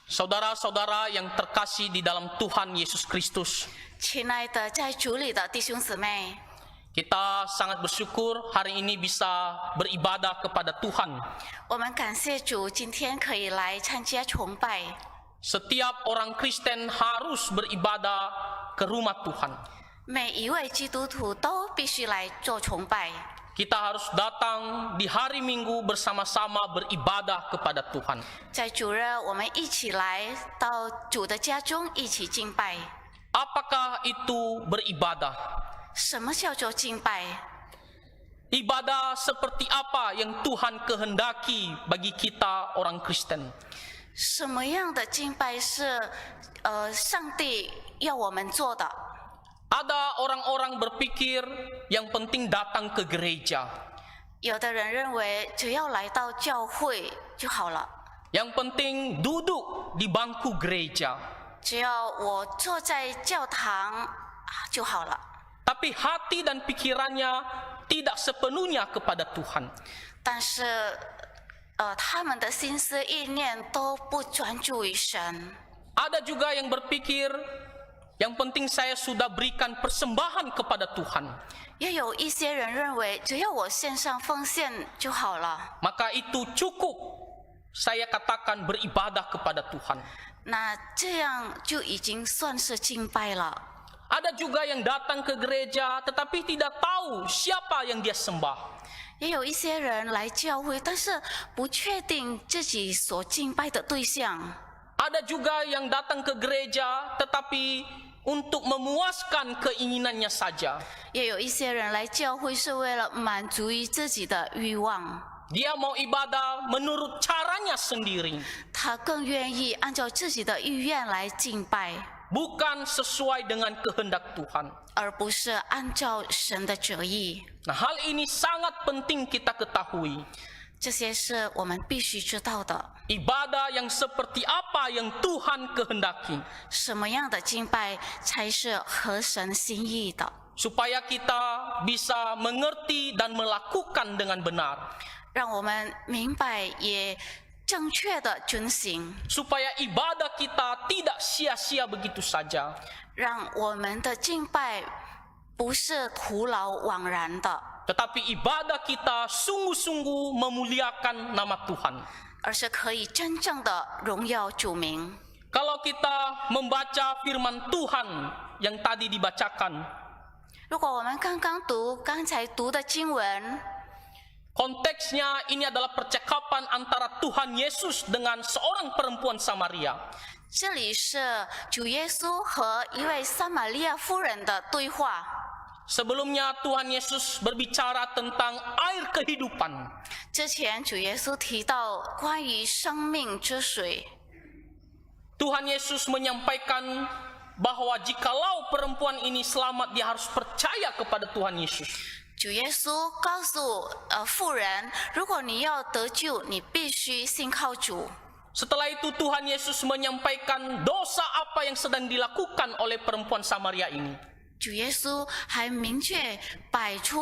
Saudara-saudara yang terkasih di dalam Tuhan Yesus Kristus, 亲爱的在主里的弟兄姊妹， kita sangat bersyukur hari ini bisa beribadah kepada Tuhan. 我们感谢主，今天可以来参加崇拜。 Setiap orang Kristen harus beribadah ke rumah Tuhan. 每一位基督徒都必须来做崇拜。 Kita harus datang di hari Minggu bersama-sama beribadah kepada Tuhan. 在主日，我们一起来到主的家中一起敬拜。 Apakah itu beribadah? 什么叫做敬拜？ Ibadah seperti apa yang Tuhan kehendaki bagi kita orang Kristen? 什么样的敬拜是上帝要我们做的？ Ada orang-orang berpikir yang penting datang ke gereja. 有的人认为只要来到教会就好了， Yang penting duduk di bangku gereja. 只要我坐在教堂就好了。 Tapi hati dan pikirannya tidak sepenuhnya kepada Tuhan. 但是，他们的心思意念都不专注于神。 Ada juga yang berpikir yang penting saya sudah berikan persembahan kepada Tuhan. 也有一些人认为，只要我献上奉献就好了。 Maka itu cukup saya katakan beribadah kepada Tuhan. 那这样就已经算是敬拜了。 Ada juga yang datang ke gereja tetapi tidak tahu siapa yang dia sembah. 也有一些人来教会，但是不确定自己所敬拜的对象。 Ada juga yang datang ke gereja tetapi untuk memuaskan keinginannya saja. 也有一些人来教会是为了满足于自己的欲望， Dia mau ibadah menurut caranya sendiri, 他更愿意按照自己的意愿来敬拜， bukan sesuai dengan kehendak Tuhan. 而不是按照神的旨意。 Nah, hal ini sangat penting kita ketahui. 这些是我们必须知道的。 Ibadah yang seperti apa yang Tuhan kehendaki, 什么样的敬拜才是合神心意的？ supaya kita bisa mengerti dan melakukan dengan benar, 让我们明白也正确的遵行， supaya ibadah kita tidak sia-sia begitu saja, 让我们的敬拜不是徒劳枉然的， tetapi ibadah kita sungguh-sungguh memuliakan nama Tuhan. 而是可以真正的荣耀主名。 Kalau kita membaca firman Tuhan yang tadi dibacakan, 如果我们刚才读的经文， konteksnya ini adalah percakapan antara Tuhan Yesus dengan seorang perempuan Samaria. 这里是主耶稣和一位撒玛利亚妇人的对话。 Sebelumnya Tuhan Yesus berbicara tentang air kehidupan. 之前主耶稣提到关于生命之水， Tuhan Yesus menyampaikan bahwa jikalau perempuan ini selamat, dia harus percaya kepada Tuhan Yesus. 主耶稣告诉妇人，如果你要得救，你必须信靠主。 Setelah itu Tuhan Yesus menyampaikan dosa apa yang sedang dilakukan oleh perempuan Samaria ini. 主耶稣还明确摆出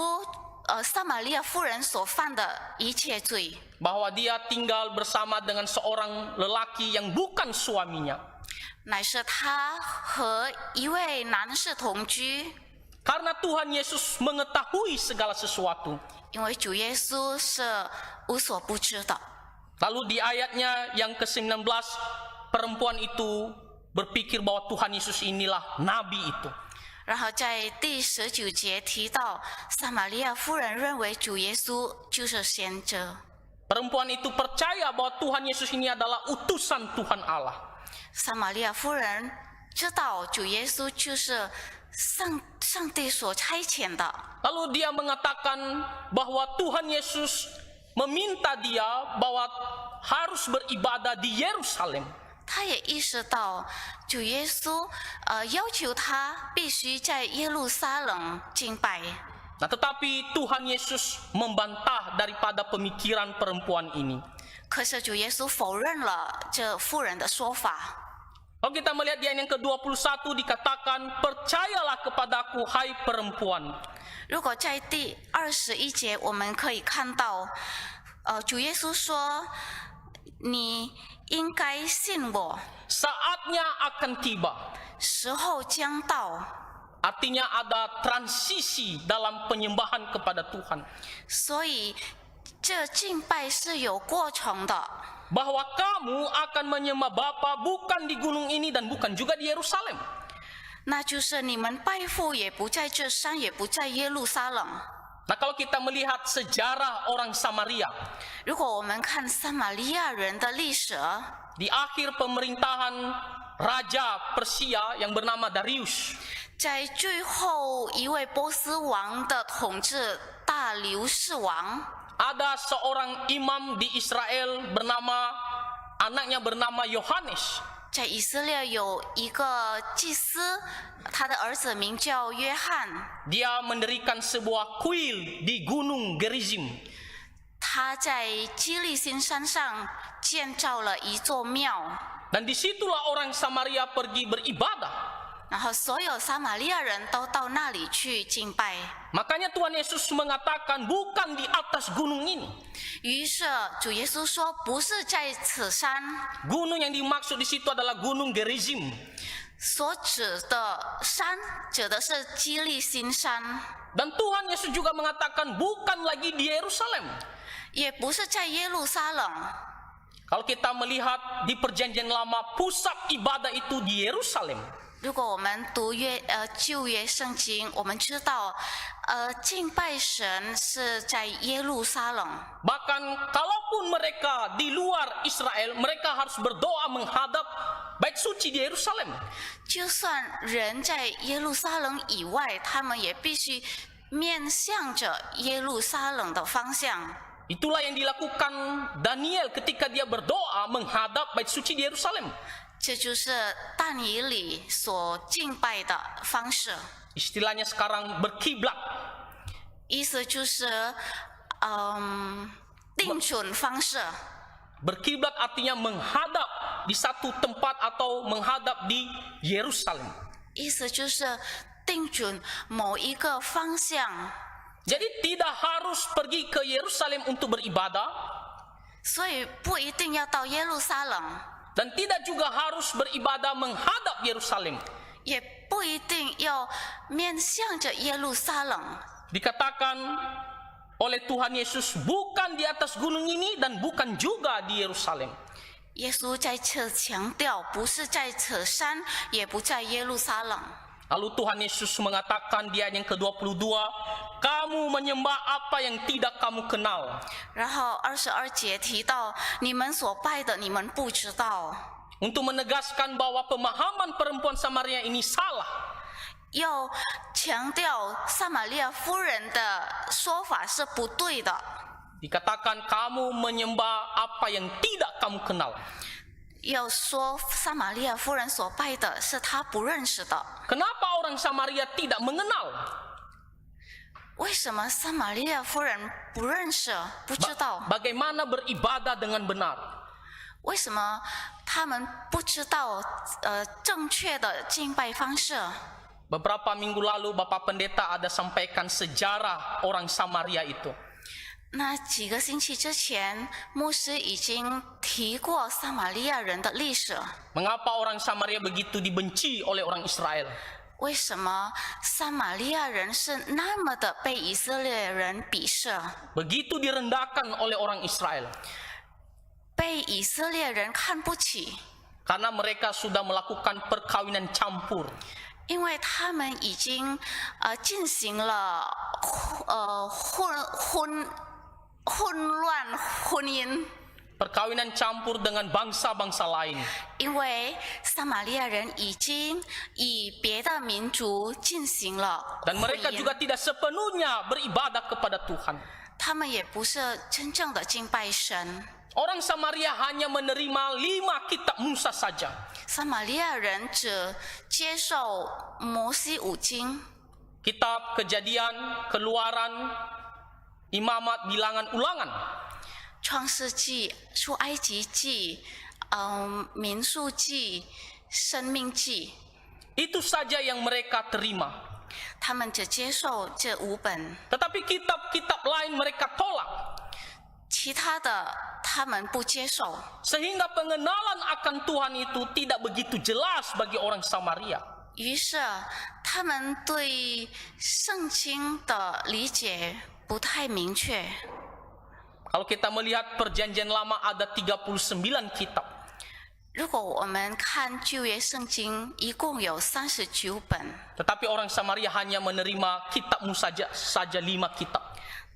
撒玛利亚妇人所犯的一切罪， Bahwa dia tinggal bersama dengan seorang lelaki yang bukan suaminya. 乃是她和一位男士同居。 Karena Tuhan Yesus mengetahui segala sesuatu. 因为主耶稣是无所不知的。 Lalu di ayatnya yang ke-19, perempuan itu berpikir bahwa Tuhan Yesus inilah nabi itu. 然后在第19节提到，撒玛利亚妇人认为主耶稣就是先知。 Perempuan itu percaya bahwa Tuhan Yesus ini adalah utusan Tuhan Allah. 撒玛利亚夫人知道主耶稣就是上帝所差遣的， Lalu dia mengatakan bahwa Tuhan Yesus meminta dia bahwa harus beribadah di Yerusalem. 他也意识到主耶稣要求他必须在耶路撒冷敬拜。 Nah, tetapi Tuhan Yesus membantah daripada pemikiran perempuan ini. 可是主耶稣否认了这妇人的说法。 Kalau kita melihat di ayat yang ke-21 dikatakan, percayalah kepadaku hai perempuan. 如果在第21节我们可以看到，主耶稣说，你应该信我， Saatnya akan tiba. 时候将到。 Artinya ada transisi dalam penyembahan kepada Tuhan. 所以这敬拜是有过程的， Bahwa kamu akan menyembah Bapa bukan di gunung ini dan bukan juga di Yerusalem. 那就是你们拜父也不在这山，也不在耶路撒冷。 Nah, kalau kita melihat sejarah orang Samaria 如果我们看撒玛利亚人的历史， di akhir pemerintahan Raja Persia yang bernama Darius, 在最后一位波斯王的统治大流士王， ada seorang imam di Israel anaknya bernama Yohanes. 在以色列有一个祭司，他的儿子名叫约翰， Dia mendirikan sebuah kuil di Gunung Gerizim. 他在基利心山上建造了一座庙， Dan disitulah orang Samaria pergi beribadah. 然后所有撒玛利亚人都到那里去敬拜。 Makanya Tuhan Yesus mengatakan bukan di atas gunung ini. 于是主耶稣说，不是在此山， Gunung yang dimaksud di situ adalah Gunung Gerizim. 所指的山指的是基利心山， Dan Tuhan Yesus juga mengatakan bukan lagi di Yerusalem. 也不是在耶路撒冷。 Kalau kita melihat di perjanjian lama, pusat ibadah itu di Yerusalem. 如果我们读旧约圣经，我们知道，敬拜神是在耶路撒冷。 Bahkan kalaupun mereka di luar Israel, mereka harus berdoa menghadap bait suci di Yerusalem. 就算人在耶路撒冷以外，他们也必须面向着耶路撒冷的方向。 Itulah yang dilakukan Daniel ketika dia berdoa menghadap bait suci di Yerusalem. 这就是但以理所敬拜的方式， Istilahnya sekarang berkiblat. 意思就是，定准方式。 Berkiblat artinya menghadap di satu tempat atau menghadap di Yerusalem. 意思就是定准某一个方向， Jadi tidak harus pergi ke Yerusalem untuk beribadah 所以不一定要到耶路撒冷， dan tidak juga harus beribadah menghadap Yerusalem. 也不一定要面向着耶路撒冷。 Dikatakan oleh Tuhan Yesus bukan di atas gunung ini dan bukan juga di Yerusalem. 耶稣在此强调，不是在此山，也不在耶路撒冷。 Lalu Tuhan Yesus mengatakan di ayat yang ke-22, kamu menyembah apa yang tidak kamu kenal. 然后22节提到，你们所拜的，你们不知道。 Untuk menegaskan bahwa pemahaman perempuan Samaria ini salah. 要强调撒玛利亚夫人的说法是不对的。 Dikatakan kamu menyembah apa yang tidak kamu kenal. 要说撒玛利亚夫人所拜的是她不认识的。 Kenapa orang Samaria tidak mengenal? 为什么撒玛利亚夫人不认识、不知道？ Bagaimana beribadah dengan benar? 为什么他们不知道正确的敬拜方式？ Beberapa minggu lalu Bapak Pendeta ada sampaikan sejarah orang Samaria itu. 那几个星期之前，牧师已经提过撒玛利亚人的历史。 Mengapa orang Samaria begitu dibenci oleh orang Israel? 为什么撒玛利亚人是那么的被以色列人鄙视， Begitu direndahkan oleh orang Israel? 被以色列人看不起？ Karena mereka sudah melakukan perkawinan campur. 因为他们已经进行了混乱婚姻。 Perkawinan campur dengan bangsa-bangsa lain. 因为撒玛利亚人已经以别的民族进行了 Dan 婚 mereka 姻， juga tidak sepenuhnya beribadah kepada Tuhan. 他们也不是真正的敬拜神。 Orang Samaria hanya menerima 5 kitab Musa saja. 撒玛利亚人只接受摩西五经， Kitab Kejadian, Keluaran, Imamat, Bilangan, Ulangan. 创世纪、出埃及记、民数记、生命记， Itu saja yang mereka terima. 他们只接受这5本。 Tetapi kitab-kitab lain mereka tolak. 其他的他们不接受， Sehingga pengenalan akan Tuhan itu tidak begitu jelas bagi orang Samaria. 于是他们对圣经的理解不太明确。 Kalau kita melihat perjanjian lama ada 39 kitab. 如果我们看旧约圣经，一共有39本， Tetapi orang Samaria hanya menerima kitabmu saja 5 kitab.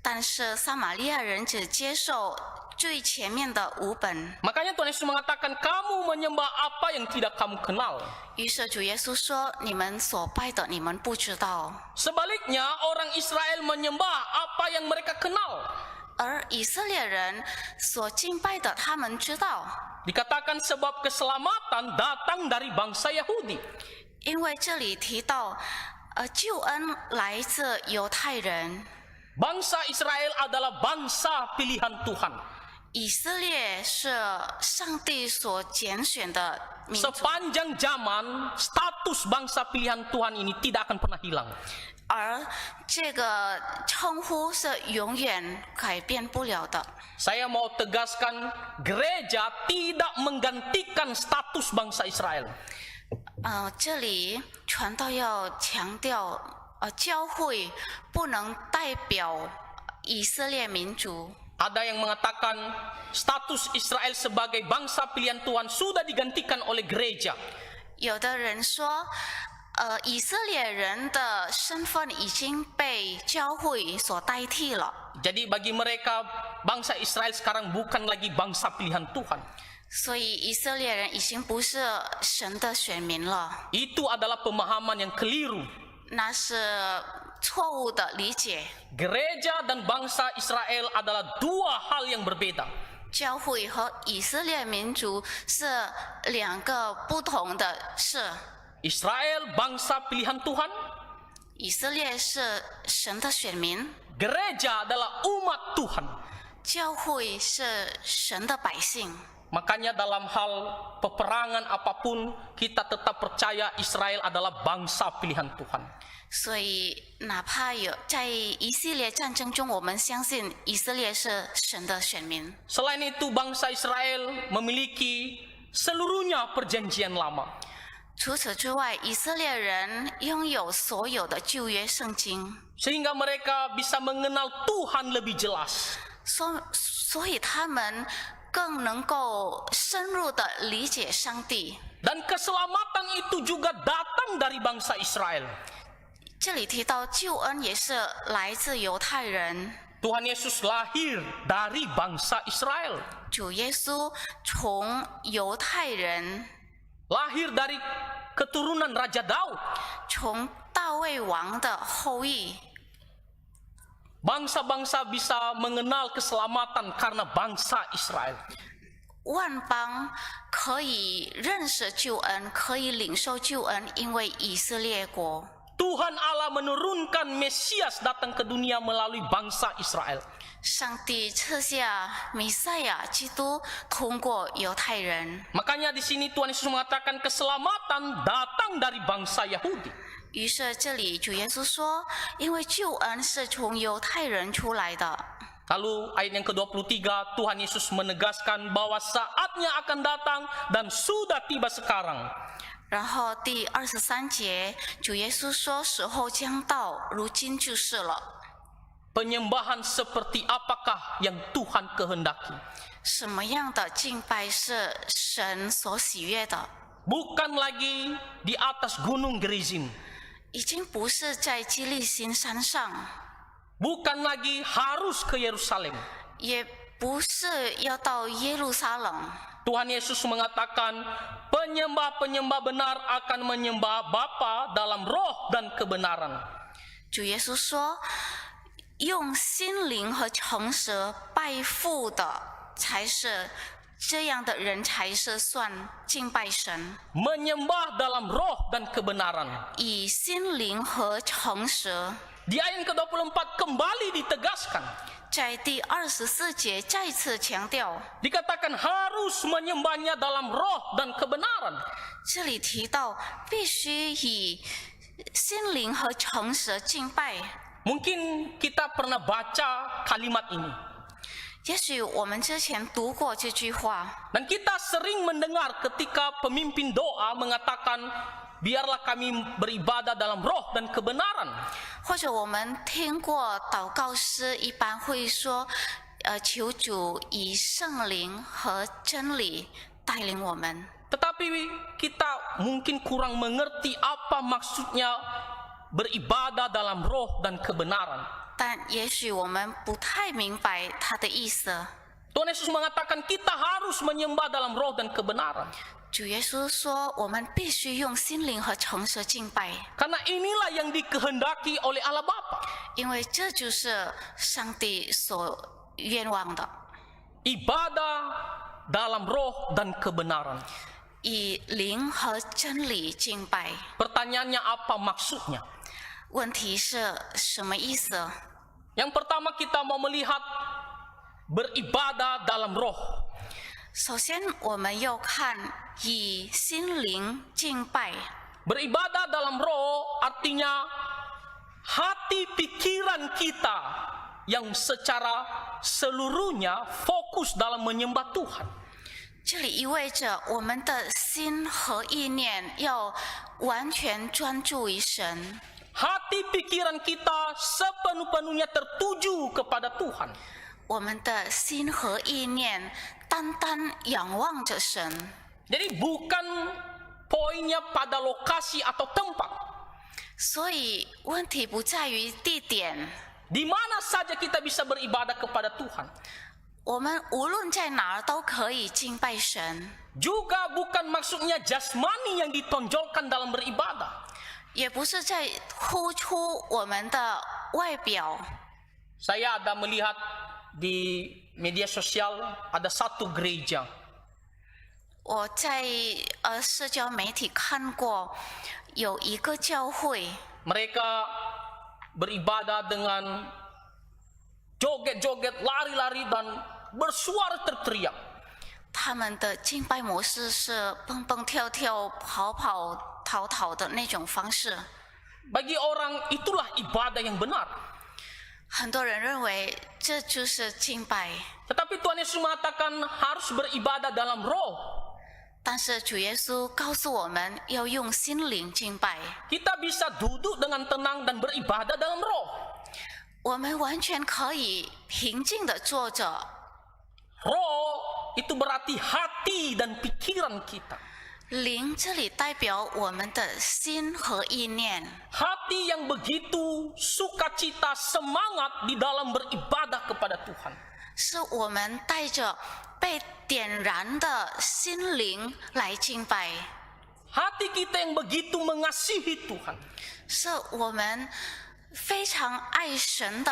但是撒玛利亚人只接受最前面的5本。 Makanya Tuhan Yesus mengatakan kamu menyembah apa yang tidak kamu kenal. 于是主耶稣说：“你们所拜的，你们不知道； Sebaliknya orang Israel menyembah apa yang mereka kenal. 而以色列人所敬拜的，他们知道， Dikatakan sebab keselamatan datang dari bangsa Yahudi. 因为这里提到，救恩来自犹太人， Bangsa Israel adalah bangsa pilihan Tuhan. 以色列是上帝所拣选的民族。 Sepanjang zaman status bangsa pilihan Tuhan ini tidak akan pernah hilang. 而这个称呼是永远改变不了的。 Saya mau tegaskan gereja tidak menggantikan status bangsa Israel. 这里传道要强调，教会不能代表以色列民族。 Ada yang mengatakan status Israel sebagai bangsa pilihan Tuhan sudah digantikan oleh gereja. 有的人说，以色列人的身份已经被教会所代替了。 Jadi bagi mereka bangsa Israel sekarang bukan lagi bangsa pilihan Tuhan. 所以以色列人已经不是神的选民了， Itu adalah pemahaman yang keliru. 那是错误的理解。 Gereja dan bangsa Israel adalah dua hal yang berbeda. 教会和以色列民族是两个不同的事。 Israel bangsa pilihan Tuhan, 以色列是神的选民， gereja adalah umat Tuhan. 教会是神的百姓。 Makanya dalam hal peperangan apapun kita tetap percaya Israel adalah bangsa pilihan Tuhan. 所以，哪怕有在一系列战争中，我们相信以色列是神的选民。 Selain itu bangsa Israel memiliki seluruhnya perjanjian lama. 除此之外，以色列人拥有所有的旧约圣经， Sehingga mereka bisa mengenal Tuhan lebih jelas. 所以他们更能够深入的理解上帝。 Dan keselamatan itu juga datang dari bangsa Israel. 这里提到救恩也是来自犹太人， Tuhan Yesus lahir dari bangsa Israel. 主耶稣从犹太人， Lahir dari keturunan Raja Daud. 从大卫王的后裔。 Bangsa-bangsa bisa mengenal keselamatan karena bangsa Israel. 万邦可以认识救恩，可以领受救恩，因为以色列国。 Tuhan Allah menurunkan Mesias datang ke dunia melalui bangsa Israel. 上帝赐下弥赛亚基督，通过犹太人。 Makanya di sini Tuhan Yesus mengatakan keselamatan datang dari bangsa Yahudi. 于是这里主耶稣说，因为救恩是从犹太人出来的。 Lalu ayat yang ke-23 Tuhan Yesus menegaskan bahwa saatnya akan datang dan sudah tiba sekarang. 然后第23节，主耶稣说：“时候将到，如今就是了。 Penyembahan seperti apakah yang Tuhan kehendaki? 什么样的敬拜是神所喜悦的？ Bukan lagi di atas gunung Gerizim. 已经不是在基利心山上， Bukan lagi harus ke Yerusalem. 也不是要到耶路撒冷。 Tuhan Yesus mengatakan penyembah-penyembah benar akan menyembah Bapa dalam roh dan kebenaran. 主耶稣说：“用心灵和诚实拜父的，才是这样的人才是算敬拜神。 Menyembah dalam roh dan kebenaran. 以心灵和诚实。” Di ayat ke-24 kembali ditegaskan. 在第24节再次强调， Dikatakan harus menyembahnya dalam roh dan kebenaran. 这里提到必须以心灵和诚实敬拜。 Mungkin kita pernah baca kalimat ini. 也许我们之前读过这句话， Dan kita sering mendengar ketika pemimpin doa mengatakan, biarlah kami beribadah dalam roh dan kebenaran. 或者我们听过祷告诗一般会说，求主以圣灵和真理带领我们。 Tetapi kita mungkin kurang mengerti apa maksudnya beribadah dalam roh dan kebenaran. 但也许我们不太明白他的意思。 Tuhan Yesus mengatakan kita harus menyembah dalam roh dan kebenaran. 主耶稣说，我们必须用心灵和诚实敬拜， Karena inilah yang dikehendaki oleh Allah Bapa. 因为这就是上帝所愿望的， Ibadah dalam roh dan kebenaran. 以灵和真理敬拜。 Pertanyaannya apa maksudnya? 问题是什么意思？ Yang pertama kita mau melihat beribadah dalam roh. 首先，我们要看以心灵敬拜。 Beribadah dalam roh artinya hati pikiran kita yang secara seluruhnya fokus dalam menyembah Tuhan. 这里意味着我们的心和意念要完全专注于神， Hati pikiran kita sepenuh-penuhnya tertuju kepada Tuhan. 我们的心和意念单单仰望着神。 Jadi bukan poinnya pada lokasi atau tempat. 所以问题不在于地点， Di mana saja kita bisa beribadah kepada Tuhan. 我们无论在哪儿都可以敬拜神， Juga bukan maksudnya jasmani yang ditonjolkan dalam beribadah. 也不是在突出我们的外表。 Saya ada melihat di media sosial ada satu gereja. 我在社交媒体看过有一个教会， Mereka beribadah dengan joget-joget, lari-lari dan bersuara terteriak. 他们的敬拜模式是蹦蹦跳跳、跑跑逃逃的那种方式。 Bagi orang itulah ibadah yang benar. 很多人认为这就是敬拜， Tetapi Tuhan Yesus mengatakan harus beribadah dalam roh. 但是主耶稣告诉我们要用心灵敬拜。 Kita bisa duduk dengan tenang dan beribadah dalam roh. 我们完全可以平静地坐着。 Roh itu berarti hati dan pikiran kita. 灵这里代表我们的心和意念， Hati yang begitu sukacita, semangat di dalam beribadah kepada Tuhan. 是我们带着被点燃的心灵来敬拜， Hati kita yang begitu mengasihi Tuhan. 是我们非常爱神的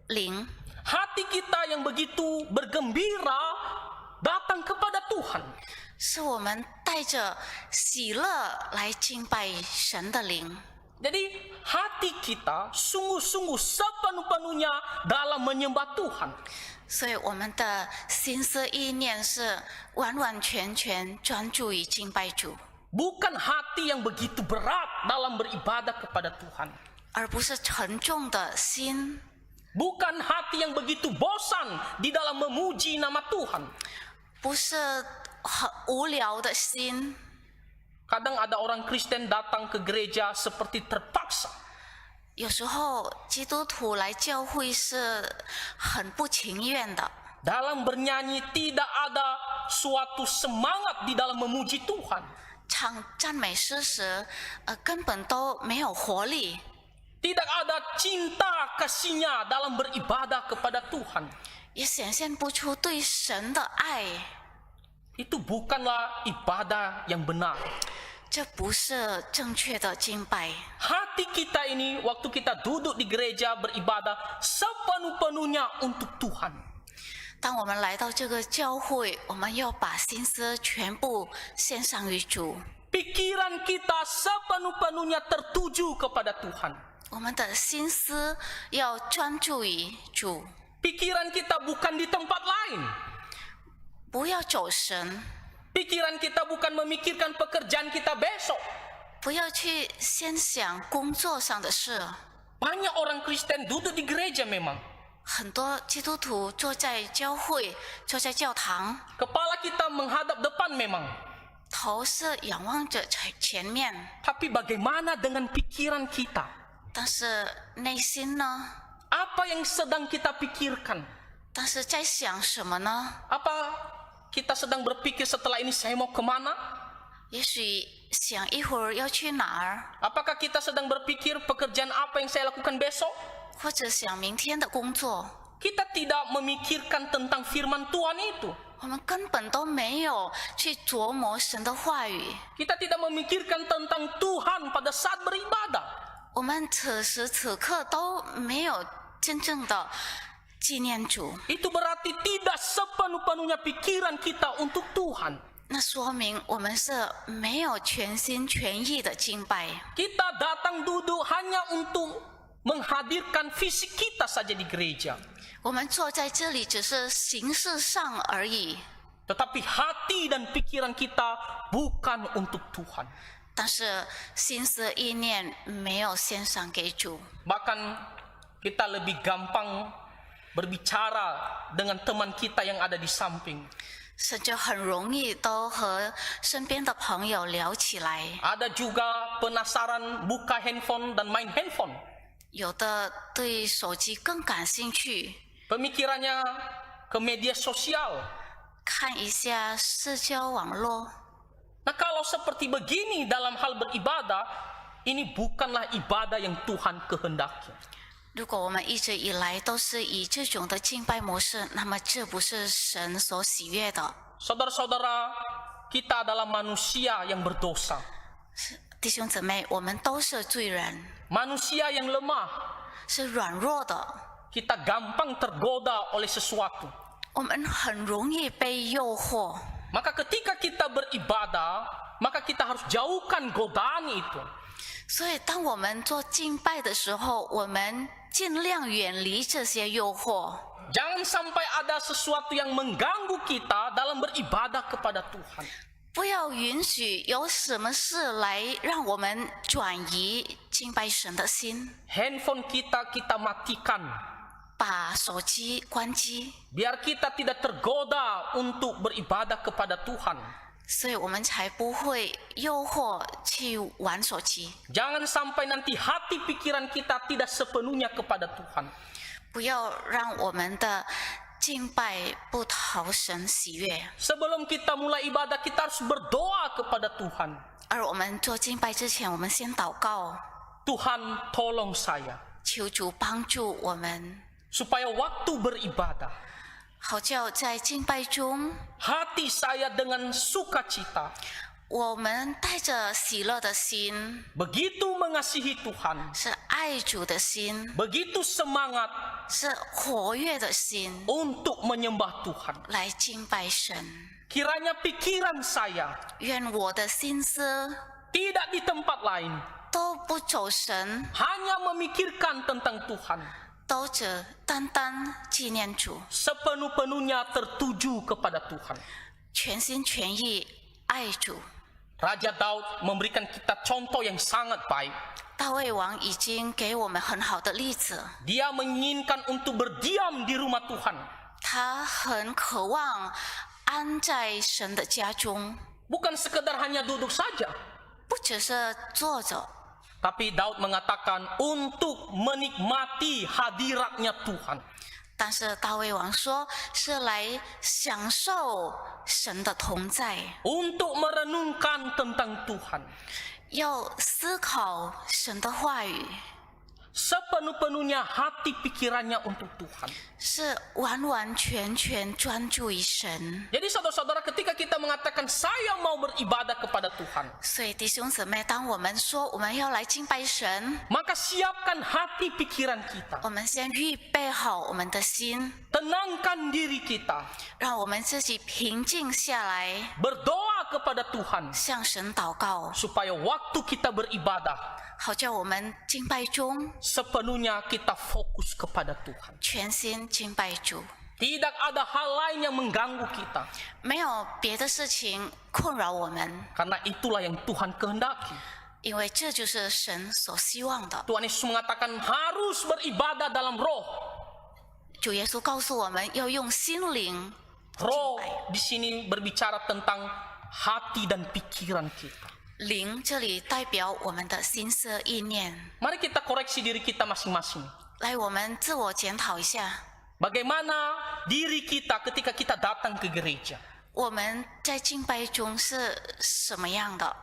灵， Hati kita yang begitu bergembira datang kepada Tuhan. 是我们带着喜乐来敬拜神的灵。 Jadi hati kita sungguh-sungguh sepenuh-penuhnya dalam menyembah Tuhan. 所以我们的心思意念是完完全全专注于敬拜主， Bukan hati yang begitu berat dalam beribadah kepada Tuhan. 而不是沉重的心， Bukan hati yang begitu bosan di dalam memuji nama Tuhan. 不是很无聊的心。 Kadang ada orang Kristen datang ke gereja seperti terpaksa. 有时候基督徒来教会是很不情愿的， Dalam bernyanyi tidak ada suatu semangat di dalam memuji Tuhan. 唱赞美诗时，根本都没有活力， Tidak ada cinta kasihnya dalam beribadah kepada Tuhan. 也显现不出对神的爱。 Itu bukanlah ibadah yang benar. 这不是正确的敬拜。 Hati kita ini waktu kita duduk di gereja beribadah sepenuh-penuhnya untuk Tuhan. 当我们来到这个教会，我们要把心思全部献上于主， Pikiran kita sepenuh-penuhnya tertuju kepada Tuhan. 我们的心思要专注于主， Pikiran kita bukan di tempat lain. 不要走神， Pikiran kita bukan memikirkan pekerjaan kita besok. 不要去先想工作上的事。 Banyak orang Kristen duduk di gereja memang. 很多基督徒坐在教会，坐在教堂， Kepala kita menghadap depan memang. 头是仰望着前面， Tapi bagaimana dengan pikiran kita? 但是内心呢？ Apa yang sedang kita pikirkan? 但是在想什么呢？ Apa kita sedang berpikir setelah ini saya mau kemana? 也许想一会儿要去哪儿， Apakah kita sedang berpikir pekerjaan apa yang saya lakukan besok? 或者想明天的工作。 Kita tidak memikirkan tentang firman Tuhan itu. 我们根本都没有去琢磨神的话语， Kita tidak memikirkan tentang Tuhan pada saat beribadah. 我们此时此刻都没有真正的纪念主， Itu berarti tidak sepenuh-penuhnya pikiran kita untuk Tuhan. 那说明我们是没有全心全意的敬拜。 Kita datang duduk hanya untuk menghadirkan fisik kita saja di gereja. 我们坐在这里只是形式上而已， Tetapi hati dan pikiran kita bukan untuk Tuhan. 但是心思意念没有献上给主。 Bahkan kita lebih gampang berbicara dengan teman kita yang ada di samping. 甚至很容易都和身边的朋友聊起来， Ada juga penasaran buka handphone dan main handphone. 有的对手机更感兴趣， Pemikirannya ke media sosial. 看一下社交网络。 Nah, kalau seperti begini dalam hal beribadah, ini bukanlah ibadah yang Tuhan kehendaki. 如果我们一直以来都是以这种的敬拜模式，那么这不是神所喜悦的。 Saudara-saudara, kita adalah manusia yang berdosa. 弟兄姊妹，我们都是罪人， Manusia yang lemah. 是软弱的， Kita gampang tergoda oleh sesuatu. 我们很容易被诱惑。 Maka ketika kita beribadah, maka kita harus jauhkan godaan itu. 所以，当我们做敬拜的时候，我们尽量远离这些诱惑， Jangan sampai ada sesuatu yang mengganggu kita dalam beribadah kepada Tuhan. 不要允许有什么事来让我们转移敬拜神的心。 Handphone kita matikan. 把手机关机， Biar kita tidak tergoda untuk beribadah kepada Tuhan. 所以我们才不会诱惑去玩手机。 Jangan sampai nanti hati pikiran kita tidak sepenuhnya kepada Tuhan. 不要让我们的敬拜不讨神喜悦。 Sebelum kita mulai ibadah, kita harus berdoa kepada Tuhan. 而我们做敬拜之前，我们先祷告， Tuhan, tolong saya 求主帮助我们， supaya waktu beribadah 好叫在敬拜中， hati saya dengan sukacita, 我们带着喜乐的心， begitu mengasihi Tuhan, 是爱主的心， begitu semangat 是活跃的心， untuk menyembah Tuhan. 来敬拜神。 Kiranya pikiran saya 愿我的心思 tidak di tempat lain, 都不走神， hanya memikirkan tentang Tuhan, 都只单单纪念主， sepenuh-penuhnya tertuju kepada Tuhan. 全心全意爱主。 Raja Daud memberikan kita contoh yang sangat baik. 大卫王已经给我们很好的例子， Dia menginginkan untuk berdiam di rumah Tuhan. 他很渴望安在神的家中， Bukan sekedar hanya duduk saja. 不只是坐着， Tapi Daud mengatakan untuk menikmati hadiratnya Tuhan. 但是大卫王说是来享受神的同在， Untuk merenungkan tentang Tuhan. 要思考神的话语， Sepenuh-penuhnya hati pikirannya untuk Tuhan. 是完完全全专注于神。 Jadi saudara-saudara, ketika kita mengatakan saya mau beribadah kepada Tuhan, 所以弟兄姊妹，当我们说我们要来敬拜神， maka siapkan hati pikiran kita. 我们先预备好我们的心， Tenangkan diri kita. 让我们自己平静下来， Berdoa kepada Tuhan 向神祷告， supaya waktu kita beribadah 好叫我们敬拜中 sepenuhnya kita fokus kepada Tuhan. 全心敬拜主， Tidak ada hal lain yang mengganggu kita. 没有别的事情困扰我们， Karena itulah yang Tuhan kehendaki. 因为这就是神所希望的。 Tuhan Yesus mengatakan harus beribadah dalam roh. 主耶稣告诉我们要用心灵。 Roh di sini berbicara tentang hati dan pikiran kita. 灵这里代表我们的心思意念。 Mari kita koreksi diri kita masing-masing. 来，我们自我检讨一下， Bagaimana diri kita ketika kita datang ke gereja? 我们在敬拜中是什么样的？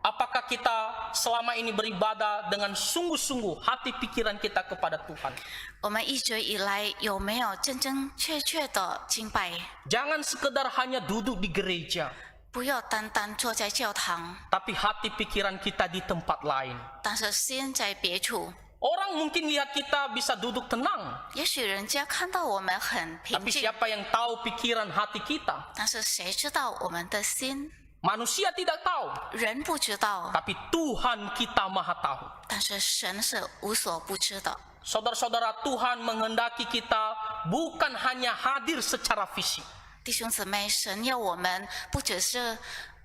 Apakah kita selama ini beribadah dengan sungguh-sungguh hati pikiran kita kepada Tuhan? 我们一直以来有没有真真切切的敬拜？ Jangan sekedar hanya duduk di gereja, 不要单单坐在教堂， tapi hati pikiran kita di tempat lain. 但是心在别处。 Orang mungkin lihat kita bisa duduk tenang, 也许人家看到我们很平 tapi 静， siapa yang tahu pikiran hati kita? 但是谁知道我们的心？ Manusia tidak tahu, 人不知道， tapi Tuhan kita maha tahu. 但是神是无所不知的。 Saudara-saudara, Tuhan menghendaki kita bukan hanya hadir secara fisik, 弟兄姊妹，神要我们不只是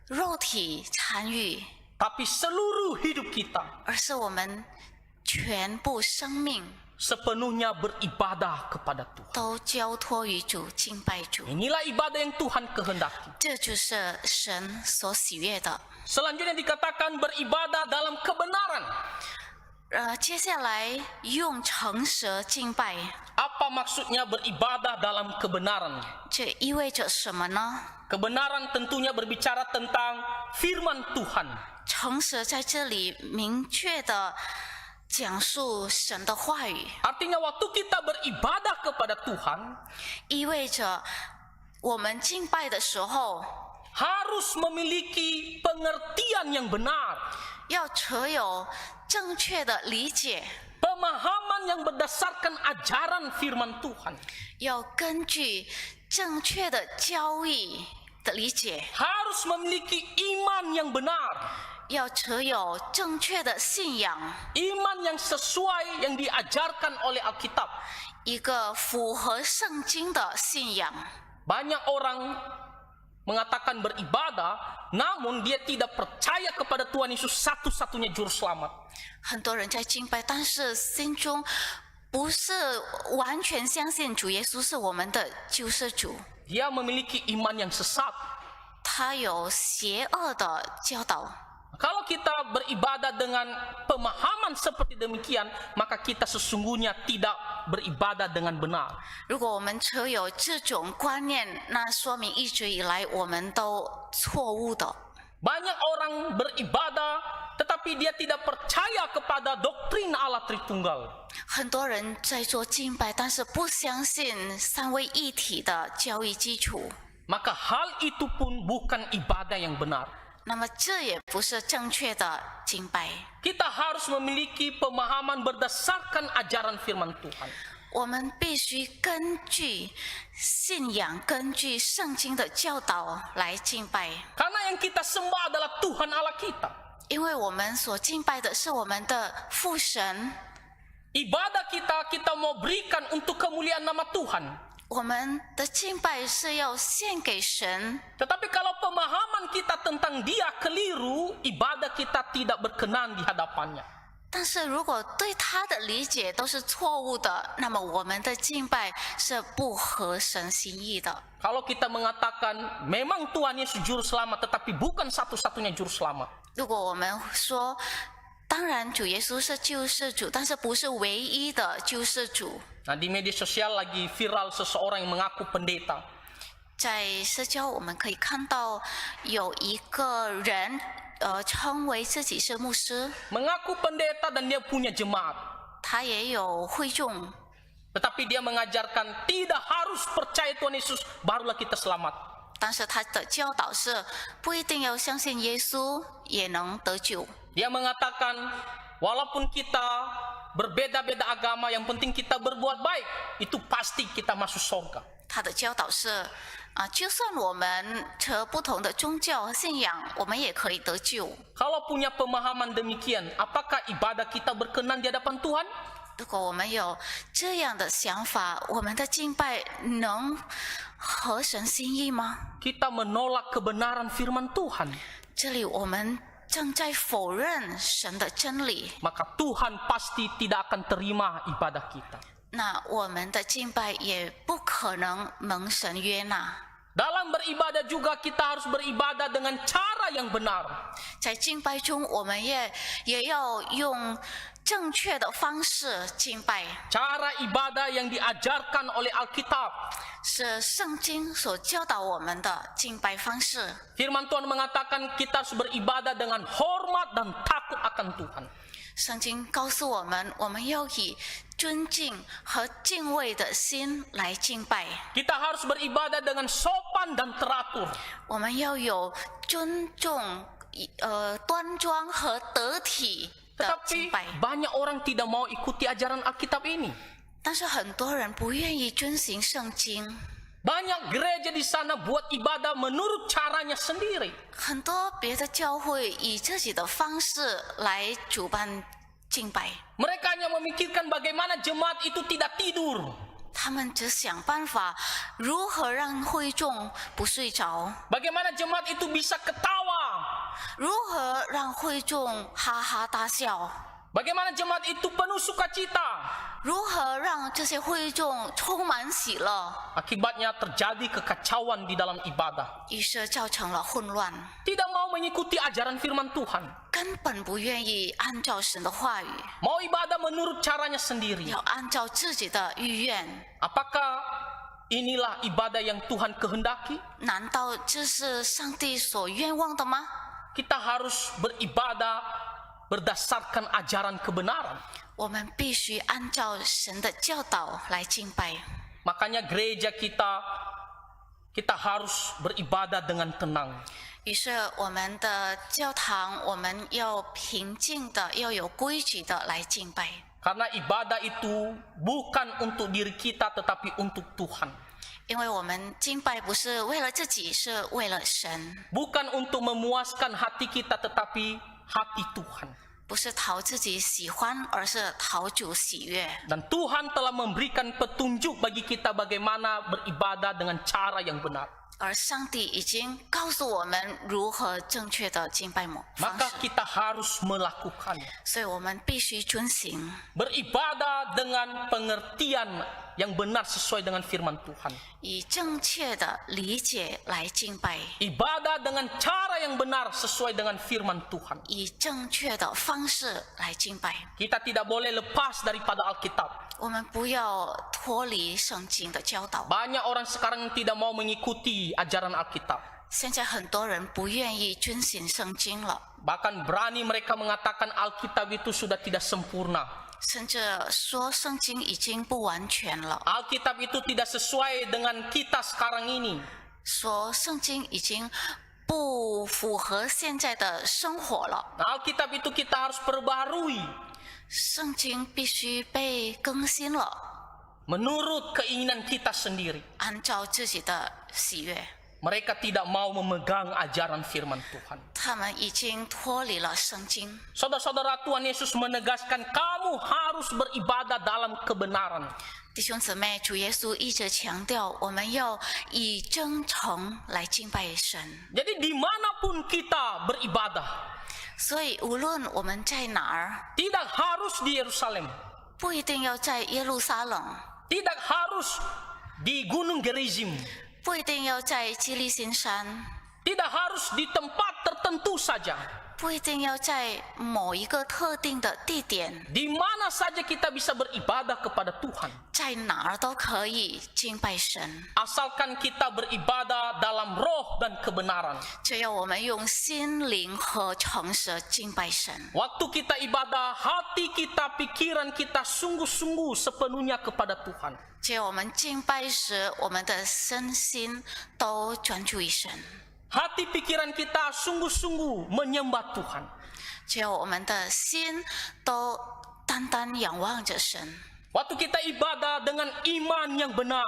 肉体参与， tapi seluruh hidup kita 而是我们全部生命 sepenuhnya beribadah kepada Tuhan. 都交托于主，敬拜主。 Inilah ibadah yang Tuhan kehendaki. 这就是神所喜悦的。 Selanjutnya dikatakan beribadah dalam kebenaran. 接下来用诚实敬拜， Apa maksudnya beribadah dalam kebenaran? 这意味着什么呢？ Kebenaran tentunya berbicara tentang firman Tuhan. 诚实在这里明确的讲述神的话语， Artinya waktu kita beribadah kepada Tuhan, 意味着我们敬拜的时候 harus memiliki pengertian yang benar, 要持有正确的理解， pemahaman yang berdasarkan ajaran firman Tuhan, 要根据正确的教义的理解， harus memiliki iman yang benar, 要持有正确的信仰， iman yang sesuai yang diajarkan oleh Alkitab. 一个符合圣经的信仰。 Banyak orang mengatakan beribadah, namun dia tidak percaya kepada Tuhan Yesus satu-satunya juru selamat. 很多人在敬拜，但是心中不是完全相信主耶稣是我们的救世主， Dia memiliki iman yang sesat. 他有邪恶的教导。 Kalau kita beribadah dengan pemahaman seperti demikian, maka kita sesungguhnya tidak beribadah dengan benar. 如果我们持有这种观念，那说明一直以来我们都错误的。 Banyak orang beribadah, tetapi dia tidak percaya kepada doktrin Allah Tritunggal. 很多人在做敬拜，但是不相信三位一体的教义基础， Maka hal itu pun bukan ibadah yang benar. 那么这也不是正确的敬拜。 Kita harus memiliki pemahaman berdasarkan ajaran firman Tuhan. 我们必须根据信仰，根据圣经的教导来敬拜， Karena yang kita sembah adalah Tuhan Allah kita. 因为我们所敬拜的是我们的父神， Ibadah kita mau berikan untuk kemuliaan nama Tuhan. 我们的敬拜是要献给神。 Tetapi kalau pemahaman kita tentang dia keliru, ibadah kita tidak berkenan di hadapannya. 但是如果对他的理解都是错误的，那么我们的敬拜是不合神心意的。 Kalau kita mengatakan memang Tuhan Yesus juru selamat, tetapi bukan satu-satunya juru selamat. 如果我们说，当然主耶稣是救世主，但是不是唯一的救世主。 Nah, di media sosial lagi viral seseorang yang mengaku pendeta. 在社交我们可以看到有一个人称为自己是牧师， Mengaku pendeta dan dia punya jemaat. 他也有会众， Tetapi dia mengajarkan tidak harus percaya Tuhan Yesus barulah kita selamat. 但是他的教导是不一定要相信耶稣也能得救。 Dia mengatakan walaupun kita berbeda-beda agama, yang penting kita berbuat baik, itu pasti kita masuk surga. 他的教导是就算我们持不同的宗教和信仰，我们也可以得救。 Kalau punya pemahaman demikian, apakah ibadah kita berkenan di hadapan Tuhan? 如果我们有这样的想法，我们的敬拜能合神心意吗？ Kita menolak kebenaran firman Tuhan. 这里我们正在否认神的真理， Maka Tuhan pasti tidak akan terima ibadah kita. 那我们的敬拜也不可能蒙神悦纳。 Dalam beribadah juga kita harus beribadah dengan cara yang benar. 在敬拜中，我们也要用正确的方式敬拜， Cara ibadah yang diajarkan oleh Alkitab. 是圣经所教导我们的敬拜方式。 Firman Tuhan mengatakan kita harus beribadah dengan hormat dan takut akan Tuhan. 圣经告诉我们，我们要以尊敬和敬畏的心来敬拜， Kita harus beribadah dengan sopan dan teratur. 我们要有尊重、端庄和得体的 Tetapi 敬拜。 banyak orang tidak mau ikuti ajaran Alkitab ini. 但是很多人不愿意遵行圣经， Banyak gereja di sana buat ibadah menurut caranya sendiri. 很多别的教会以自己的方式来主办敬拜， Mereka hanya memikirkan bagaimana jemaat itu tidak tidur. 他们只想办法如何让会众不睡着， Bagaimana jemaat itu bisa ketawa. 如何让会众哈哈大笑， Bagaimana jemaat itu penuh sukacita. 如何让这些会众充满喜乐， Akibatnya terjadi kekacauan di dalam ibadah. 于是造成了混乱， Tidak mau mengikuti ajaran firman Tuhan. 根本不愿意按照神的话语， Mau ibadah menurut caranya sendiri. 要按照自己的意愿。 Apakah inilah ibadah yang Tuhan kehendaki? 难道这是上帝所愿望的吗？ Kita harus beribadah berdasarkan ajaran kebenaran. 我们必须按照神的教导来敬拜。 Makanya gereja kita harus beribadah dengan tenang. 于是我们的教堂，我们要平静的，要有规矩的来敬拜。 Karena ibadah itu bukan untuk diri kita tetapi untuk Tuhan. 因为我们敬拜不是为了自己，是为了神， Bukan untuk memuaskan hati kita tetapi hati Tuhan. 不是讨自己喜欢，而是讨主喜悦。 Dan Tuhan telah memberikan petunjuk bagi kita bagaimana beribadah dengan cara yang benar. 而上帝已经告诉我们如何正确的敬拜方 Maka 式， kita harus melakukan. 所以我们必须遵行， Beribadah dengan pengertian yang benar sesuai dengan firman Tuhan. 以正确的理解来敬拜， Ibadah dengan cara yang benar sesuai dengan firman Tuhan. 以正确的方式来敬拜。 Kita tidak boleh lepas daripada Alkitab. 我们不要脱离圣经的教导。 Banyak orang sekarang tidak mau mengikuti ajaran Alkitab. 现在很多人不愿意遵行圣经了， Bahkan berani mereka mengatakan Alkitab itu sudah tidak sempurna. 甚至说圣经已经不完全了， Alkitab itu tidak sesuai dengan kita sekarang ini. 说圣经已经不符合现在的生活了。 Nah, Alkitab itu kita harus perbarui 圣经必须被更新了， menurut keinginan kita sendiri. 按照自己的喜悦。 Mereka tidak mau memegang ajaran firman Tuhan. 他们已经脱离了圣经。 Saudara-saudara, Tuhan Yesus menegaskan kamu harus beribadah dalam kebenaran. 弟兄姊妹，主耶稣一直强调，我们要以真诚来敬拜神。 Jadi dimanapun kita beribadah, 所以无论我们在哪儿， tidak harus di Yerusalem, 不一定要在耶路撒冷， tidak harus di Gunung Gerizim, 不一定要在基利心山， tidak harus di tempat tertentu saja. 不一定要在某一个特定的地点， Di mana saja kita bisa beribadah kepada Tuhan. 在哪儿都可以敬拜神。 Asalkan kita beribadah dalam roh dan kebenaran. 只要我们用心灵和诚实敬拜神， Waktu kita ibadah, hati kita, pikiran kita sungguh-sungguh sepenuhnya kepada Tuhan. 只有我们敬拜时，我们的身心都专注于神。 Hati pikiran kita sungguh-sungguh menyembah Tuhan. 只有我们的心都单单仰望着神。 Waktu kita ibadah dengan iman yang benar,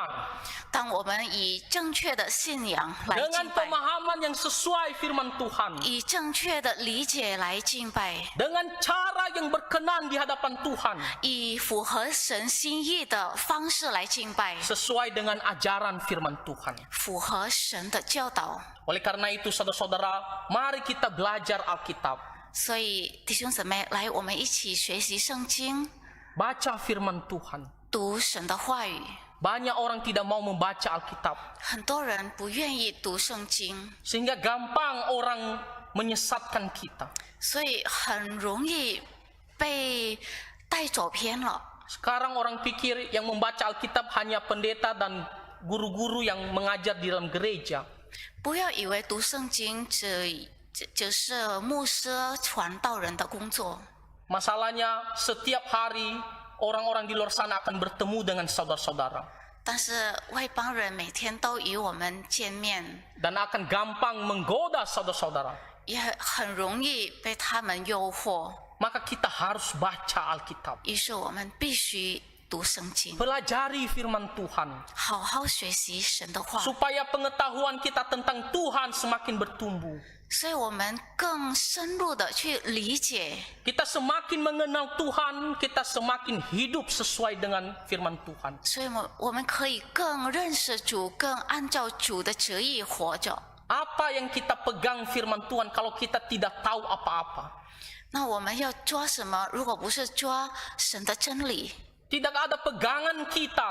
当我们以正确的信仰来 dengan 敬拜， pemahaman yang sesuai firman Tuhan, 以正确的理解来敬拜， dengan cara yang berkenan di hadapan Tuhan, 以符合神心意的方式来敬拜， sesuai dengan ajaran firman Tuhan. 符合神的教导。 Oleh karena itu, saudara-saudara, mari kita belajar Alkitab. 所以弟兄姊妹，来，我们一起学习圣经， Baca firman Tuhan. 读神的话语， banyak orang tidak mau membaca Alkitab. 很多人不愿意读圣经， Sehingga gampang orang menyesatkan kita. 所以很容易被带走偏了。 Sekarang orang pikir yang membaca Alkitab hanya pendeta dan guru-guru yang mengajar di dalam gereja. 不要以为读圣经只是牧师传道人的工作。 Masalahnya setiap hari orang-orang di luar sana akan bertemu dengan saudara-saudara. 但是外邦人每天都与我们见面， Dan akan gampang menggoda saudara-saudara. 也很容易被他们诱惑。 Maka kita harus baca Alkitab. 于是我们必须读圣经， Pelajari firman Tuhan. 好好学习神的话， Supaya pengetahuan kita tentang Tuhan semakin bertumbuh. 所以我们更深入的去理解。 Kita semakin mengenal Tuhan, kita semakin hidup sesuai dengan firman Tuhan. 所以我们可以更认识主，更按照主的旨意活着。 Apa yang kita pegang firman Tuhan kalau kita tidak tahu apa-apa? 那我们要抓什么？如果不是抓神的真理， Tidak ada pegangan kita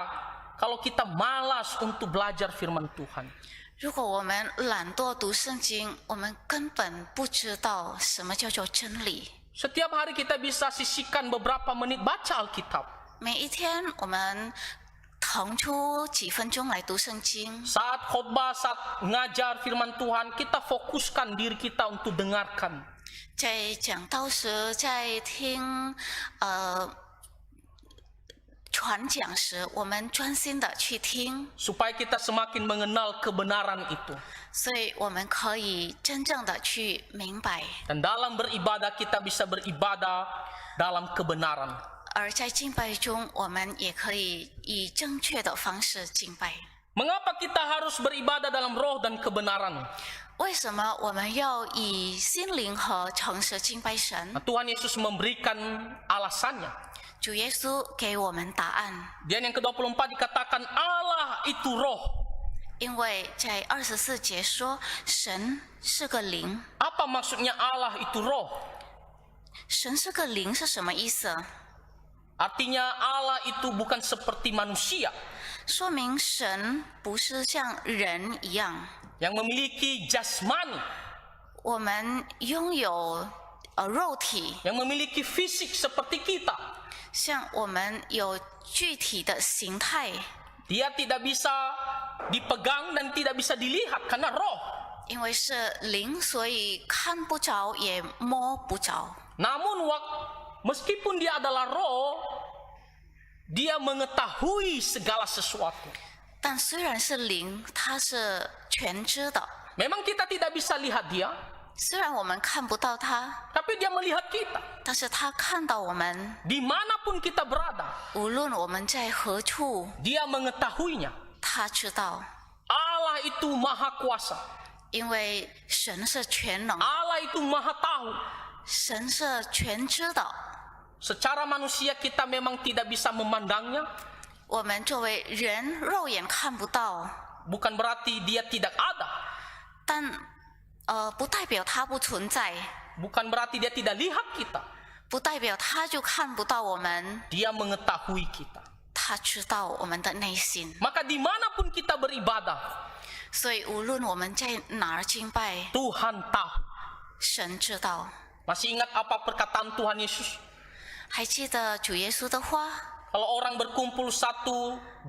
kalau kita malas untuk belajar firman Tuhan. 如果我们懒惰读圣经，我们根本不知道什么叫做真理。 Setiap hari kita bisa sisihkan beberapa menit baca Alkitab. 每一天我们腾出几分钟来读圣经。 Saat khotbah, saat ngajar firman Tuhan, kita fokuskan diri kita untuk dengarkan. 在讲道时，在听传讲时，我们专心的去听， Supaya kita semakin mengenal kebenaran itu. 所以我们可以真正的去明白。 Dan dalam beribadah kita bisa beribadah dalam kebenaran. 而在敬拜中，我们也可以以正确的方式敬拜。 Mengapa kita harus beribadah dalam roh dan kebenaran? 为什么我们要以心灵和诚实敬拜神？ Nah, Tuhan Yesus memberikan alasannya. 主耶稣给我们答案， Di ayat yang ke-24 dikatakan Allah itu roh. 因为在24节说神是个灵。 Apa maksudnya Allah itu roh? 神是个灵是什么意思？ Artinya Allah itu bukan seperti manusia 说明神不是像人一样， yang memiliki jasmani, 我们拥有肉体， yang memiliki fisik seperti kita. 像我们有具体的形态， Dia tidak bisa dipegang dan tidak bisa dilihat karena roh. 因为是灵，所以看不着也摸不着。 Namun meskipun dia adalah roh, dia mengetahui segala sesuatu. 但虽然是灵，它是全知的。 Memang kita tidak bisa lihat dia, 虽然我们看不到它， tapi dia melihat kita. 但是它看到我们， Dimanapun kita berada, 无论我们在何处， dia mengetahuinya. 它知道。 Allah itu maha kuasa. 因为神是全能， Allah itu maha tahu. 神是全知的。 Secara manusia kita memang tidak bisa memandangnya. 我们作为人，肉眼看不到， Bukan berarti dia tidak ada. 但不代表它不存在， Bukan berarti dia tidak lihat kita. 不代表他就看不到我们， Dia mengetahui kita. 他知道我们的内心。 Maka dimanapun kita beribadah, 所以无论我们在哪儿敬拜， Tuhan tahu. 神知道。 Masih ingat apa perkataan Tuhan Yesus? 还记得主耶稣的话？ Kalau orang berkumpul 1,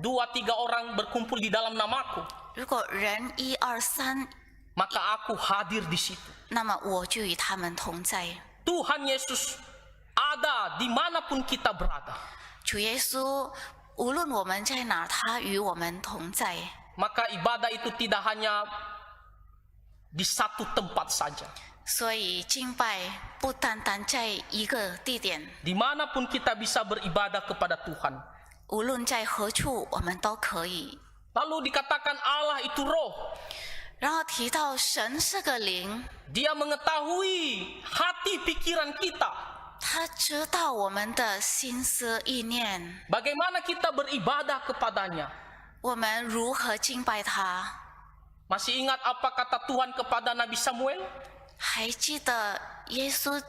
2, 3 orang berkumpul di dalam namaku, 如果人1、2、3， maka aku hadir di situ. 那么我就与他们同在。 Tuhan Yesus ada dimanapun kita berada. 主耶稣无论我们在哪儿，他与我们同在。 Maka ibadah itu tidak hanya di satu tempat saja. 所以敬拜不单单在一个地点， Dimanapun kita bisa beribadah kepada Tuhan. 无论在何处，我们都可以。 Lalu dikatakan Allah itu roh. 然后提到神是个灵， Dia mengetahui hati pikiran kita. 他知道我们的心思意念， Bagaimana kita beribadah kepadanya. 我们如何敬拜他。 Masih ingat apa kata Tuhan kepada Nabi Samuel? 还记得耶稣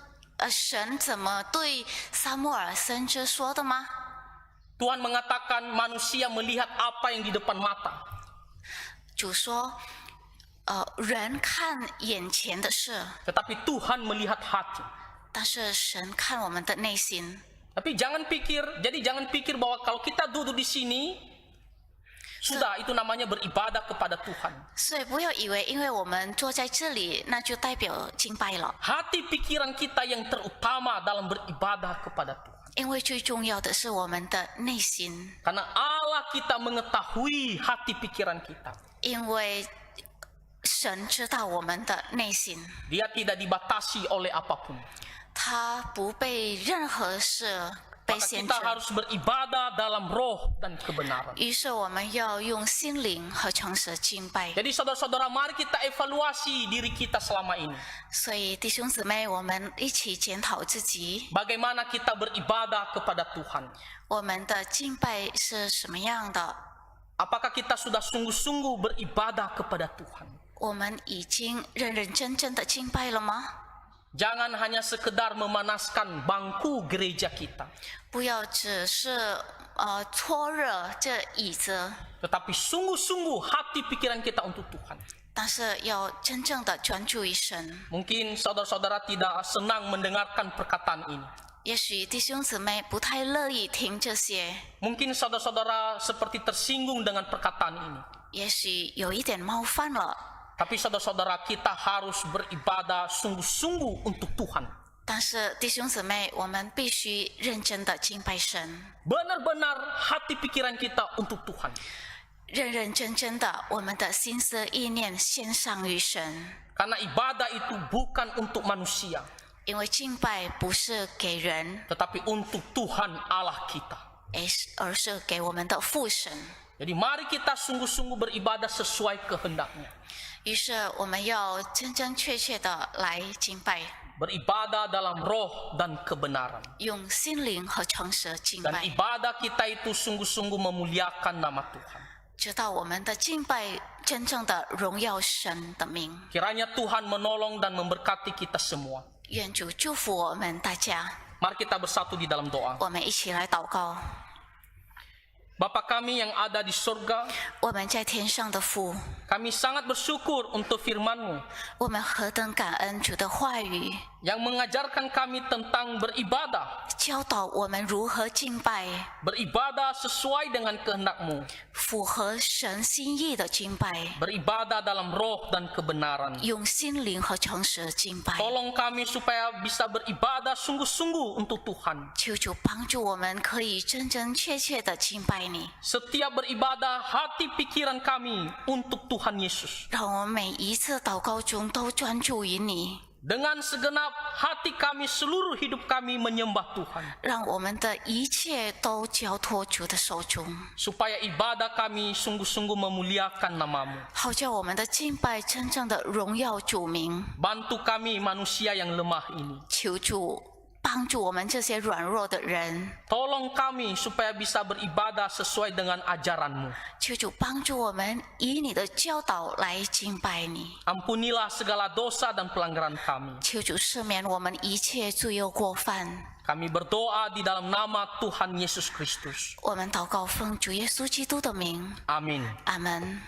神怎么对撒母耳先知说的吗？ Tuhan mengatakan manusia melihat apa yang di depan mata. 主说，人看眼前的事， Tetapi Tuhan melihat hati. 但是神看我们的内心。 Tapi jangan pikir bahwa kalau kita duduk di sini, sudah itu namanya beribadah kepada Tuhan. 所以不要以为因为我们坐在这里，那就代表敬拜了。 Hati pikiran kita yang terutama dalam beribadah kepada Tuhan. 因为最重要的是我们的内心， Karena Allah kita mengetahui hati pikiran kita. 因为神知道我们的内心， Dia tidak dibatasi oleh apapun. 他不被任何事被 Maka 限 kita 制。 harus beribadah dalam roh dan kebenaran. 于是我们要用心灵和诚实敬拜。 Jadi saudara-saudara, mari kita evaluasi diri kita selama ini. 所以弟兄姊妹，我们一起检讨自己， Bagaimana kita beribadah kepada Tuhan. 我们的敬拜是什么样的？ Apakah kita sudah sungguh-sungguh beribadah kepada Tuhan? 我们已经认认真真的敬拜了吗？ Jangan hanya sekedar memanaskan bangku gereja kita, 不要只是搓热这椅子， tetapi sungguh-sungguh hati pikiran kita untuk Tuhan. 但是要真正的专注于神。 Mungkin saudara-saudara tidak senang mendengarkan perkataan ini. 也许弟兄姊妹不太乐意听这些， Mungkin saudara-saudara seperti tersinggung dengan perkataan ini. 也许有一点冒犯了。 Tapi saudara-saudara, kita harus beribadah sungguh-sungguh untuk Tuhan. 但是弟兄姊妹，我们必须认真的敬拜神， Benar-benar hati pikiran kita untuk Tuhan. 认认真真的我们的心思意念献上于神。 Karena ibadah itu bukan untuk manusia, 因为敬拜不是给人， tetapi untuk Tuhan Allah kita. 而是给我们的父神。 Jadi mari kita sungguh-sungguh beribadah sesuai kehendaknya. 于是我们要真真确切的来敬拜， Beribadah dalam roh dan kebenaran. 用心灵和诚实敬 Dan 拜， ibadah kita itu sungguh-sungguh memuliakan nama Tuhan. 直到我们的敬拜真正的荣耀神的名。 Kiranya Tuhan menolong dan memberkati kita semua. 愿主祝福我们大家， Mari kita bersatu di dalam doa. 我们一起来祷告。 Bapa kami yang ada di surga, 我们在天上的父， kami sangat bersyukur untuk firman-Mu 我们何等感恩主的话语， yang mengajarkan kami tentang beribadah. 教导我们如何敬拜， Beribadah sesuai dengan kehendak-Mu. 符合神心意的敬拜， Beribadah dalam roh dan kebenaran. 用心灵和诚实敬拜。 Tolong kami supaya bisa beribadah sungguh-sungguh untuk Tuhan. 求主帮助我们，可以真真切切的敬拜你， Setiap beribadah, hati pikiran kami untuk Tuhan Yesus. 让我们每一次祷告中都专注于你， Dengan segenap hati kami, seluruh hidup kami menyembah Tuhan. 让我们的一切都交托主的手中， Supaya ibadah kami sungguh-sungguh memuliakan nama-Mu. 好叫我们的敬拜真正的荣耀主名。 Bantu kami manusia yang lemah ini. 求主帮助我们这些软弱的人， Tolong kami supaya bisa beribadah sesuai dengan ajaran-Mu. 求主帮助我们以你的教导来敬拜你， Ampunilah segala dosa dan pelanggaran kami. 求主赦免我们一切罪恶过犯。 Kami berdoa di dalam nama Tuhan Yesus Kristus. 我们祷告奉主耶稣基督的名， Amin. 阿门。